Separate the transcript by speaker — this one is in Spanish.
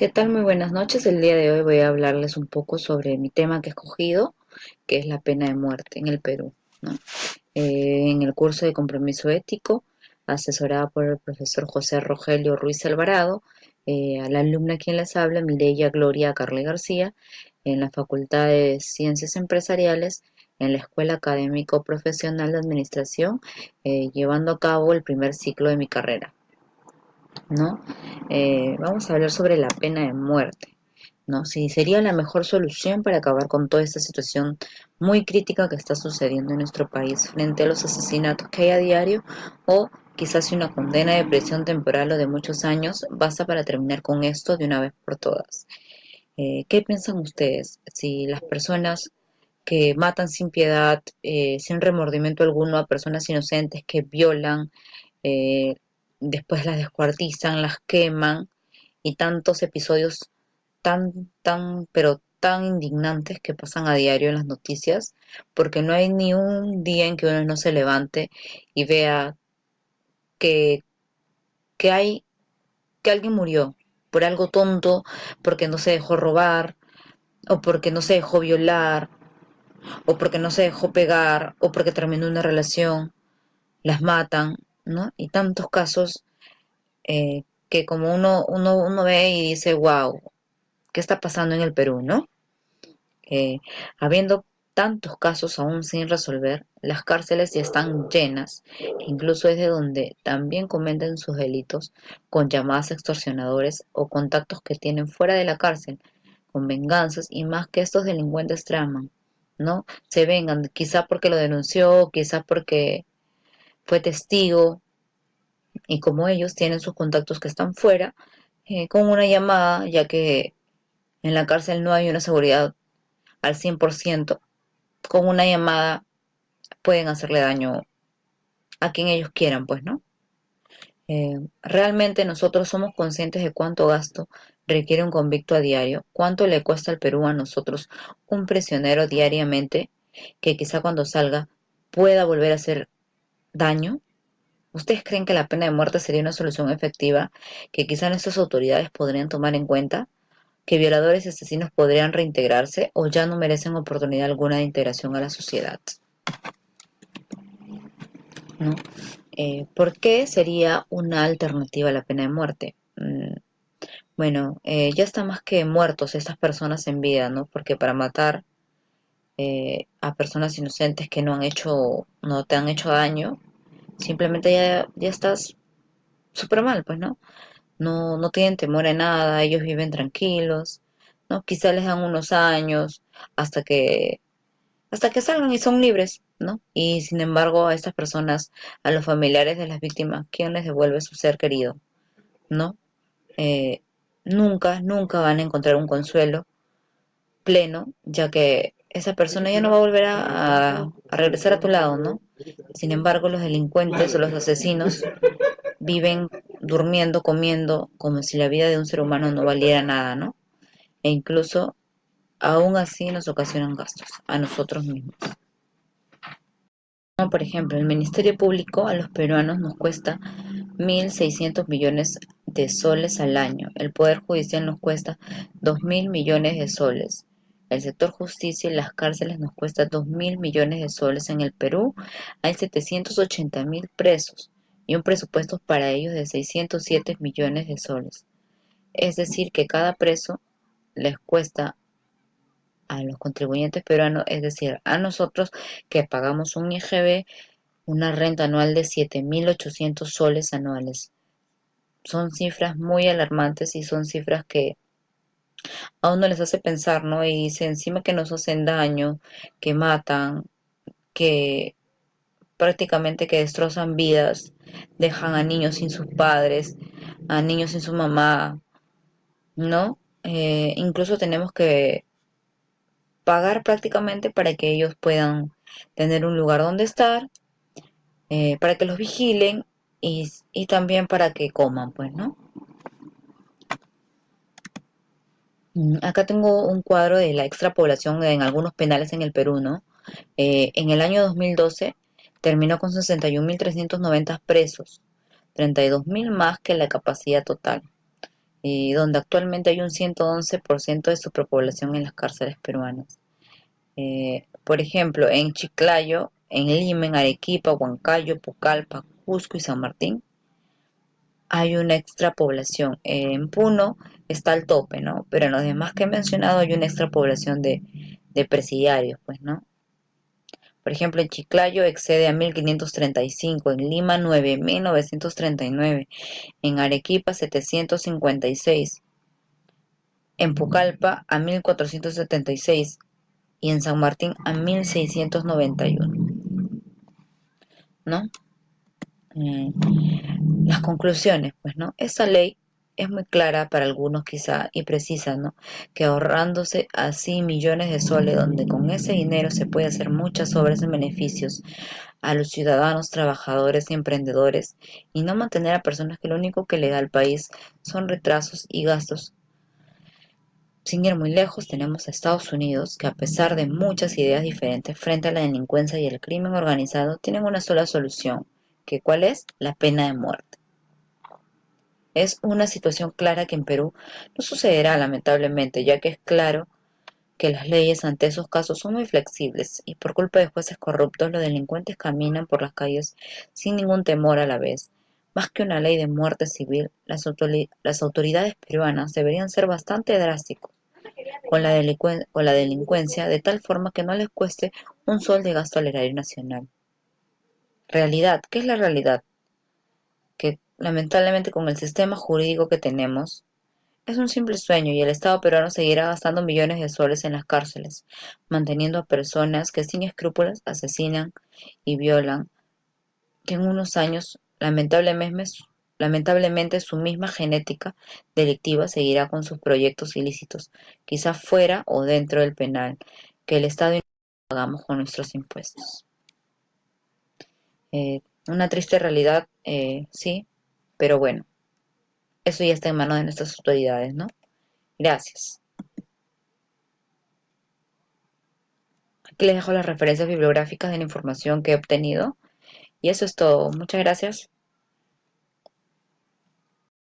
Speaker 1: ¿Qué tal? Muy buenas noches. El día de hoy voy a hablarles un poco sobre mi tema que he escogido, que es la pena de muerte en el Perú, ¿no? En el curso de compromiso ético, asesorada por el profesor José Rogelio Ruiz Alvarado, a la alumna quien les habla, Mireya Gloria Carle García, en la Facultad de Ciencias Empresariales, en la Escuela Académico Profesional de Administración, llevando a cabo el primer ciclo de mi carrera, ¿no? Vamos a hablar sobre la pena de muerte, ¿no? Si sería la mejor solución para acabar con toda esta situación muy crítica que está sucediendo en nuestro país frente a los asesinatos que hay a diario, o quizás si una condena de prisión temporal o de muchos años basta para terminar con esto de una vez por todas. ¿Qué piensan ustedes? Si las personas que matan sin piedad, sin remordimiento alguno a personas inocentes, que violan, eh, después las descuartizan, las queman, y tantos episodios pero tan indignantes que pasan a diario en las noticias, porque no hay ni un día en que uno no se levante y vea que, que hay, que alguien murió por algo tonto, porque no se dejó robar, o porque no se dejó violar, o porque no se dejó pegar, o porque terminó una relación, las matan, ¿no? Y tantos casos, que como uno ve y dice, wow, ¿qué está pasando en el Perú, no? Eh, Habiendo tantos casos aún sin resolver, las cárceles ya están llenas, incluso desde donde también cometen sus delitos con llamadas extorsionadores o contactos que tienen fuera de la cárcel, con venganzas, y más que estos delincuentes traman, ¿no? Se vengan, quizá porque lo denunció, quizá porque fue testigo, y como ellos tienen sus contactos que están fuera, con una llamada, ya que en la cárcel no hay una seguridad al 100%, con una llamada pueden hacerle daño a quien ellos quieran, pues, ¿no? Realmente nosotros somos conscientes de cuánto gasto requiere un convicto a diario, cuánto le cuesta al Perú a nosotros un prisionero diariamente, que quizá cuando salga pueda volver a hacer daño. ¿Ustedes creen que la pena de muerte sería una solución efectiva, que quizá nuestras autoridades podrían tomar en cuenta, que violadores y asesinos podrían reintegrarse, o ya no merecen oportunidad alguna de integración a la sociedad, ¿no? ¿Por qué sería una alternativa a la pena de muerte? Bueno, ya están más que muertos estas personas en vida, ¿no? Porque para matar, a personas inocentes que no te han hecho daño, simplemente ya estás súper mal, pues, ¿no? No tienen temor a nada, ellos viven tranquilos, ¿no? Quizá les dan unos años hasta que, hasta que salgan y son libres, ¿no? Y sin embargo, a estas personas, a los familiares de las víctimas, ¿quién les devuelve su ser querido? ¿No? eh, nunca van a encontrar un consuelo pleno, ya que esa persona ya no va a volver a regresar a tu lado, ¿no? Sin embargo, los delincuentes o los asesinos viven durmiendo, comiendo, como si la vida de un ser humano no valiera nada, ¿no? E incluso, aún así, nos ocasionan gastos a nosotros mismos. Como por ejemplo, el Ministerio Público a los peruanos nos cuesta 1.600 millones de soles al año. El Poder Judicial nos cuesta 2.000 millones de soles. El sector justicia y las cárceles nos cuesta 2.000 millones de soles. En el Perú hay 780.000 presos y un presupuesto para ellos de 607 millones de soles. Es decir, que cada preso les cuesta a los contribuyentes peruanos, es decir, a nosotros que pagamos un IGB, una renta anual de 7.800 soles anuales. Son cifras muy alarmantes y son cifras que a uno les hace pensar, ¿no? Y dice, encima que nos hacen daño, que matan, que prácticamente que destrozan vidas, dejan a niños sin sus padres, a niños sin su mamá, ¿no? Incluso tenemos que pagar prácticamente para que ellos puedan tener un lugar donde estar, para que los vigilen, y también para que coman, pues, ¿no? Acá tengo un cuadro de la extrapoblación en algunos penales en el Perú, ¿no? En el año 2012 terminó con 61.390 presos, 32.000 más que la capacidad total. y donde actualmente hay un 111% de superpoblación en las cárceles peruanas. Por ejemplo, en Chiclayo, en Lima, en Arequipa, Huancayo, Pucallpa, Cusco y San Martín hay una extrapoblación. En Puno está al tope, ¿no? Pero en los demás que he mencionado hay una extrapoblación de presidiarios, pues, ¿no? Por ejemplo, en Chiclayo excede a 1535, en Lima 9939, en Arequipa 756, en Pucallpa a 1476 y en San Martín a 1691, ¿no? Eh, las conclusiones, pues, ¿no? Esa ley es muy clara para algunos quizá y precisa, ¿no? Que ahorrándose así millones de soles, donde con ese dinero se puede hacer muchas obras en beneficios a los ciudadanos, trabajadores y emprendedores, y no mantener a personas que lo único que le da al país son retrasos y gastos. Sin ir muy lejos, tenemos a Estados Unidos, que a pesar de muchas ideas diferentes frente a la delincuencia y el crimen organizado, tienen una sola solución, que ¿cuál es? La pena de muerte. Es una situación clara que en Perú no sucederá lamentablemente, ya que es claro que las leyes ante esos casos son muy flexibles y por culpa de jueces corruptos los delincuentes caminan por las calles sin ningún temor a la vez. Más que una ley de muerte civil, las autoridades peruanas deberían ser bastante drásticos con la delincuencia de tal forma que no les cueste un sol de gasto al erario nacional. Realidad, ¿qué es la realidad? Que lamentablemente con el sistema jurídico que tenemos, es un simple sueño y el Estado peruano seguirá gastando millones de soles en las cárceles, manteniendo a personas que sin escrúpulos asesinan y violan, que en unos años lamentablemente su misma genética delictiva seguirá con sus proyectos ilícitos, quizá fuera o dentro del penal, que el Estado y nosotros pagamos con nuestros impuestos. Una triste realidad, sí, pero bueno, eso ya está en manos de nuestras autoridades, ¿no? Gracias. Aquí les dejo las referencias bibliográficas de la información que he obtenido. Y eso es todo. Muchas gracias.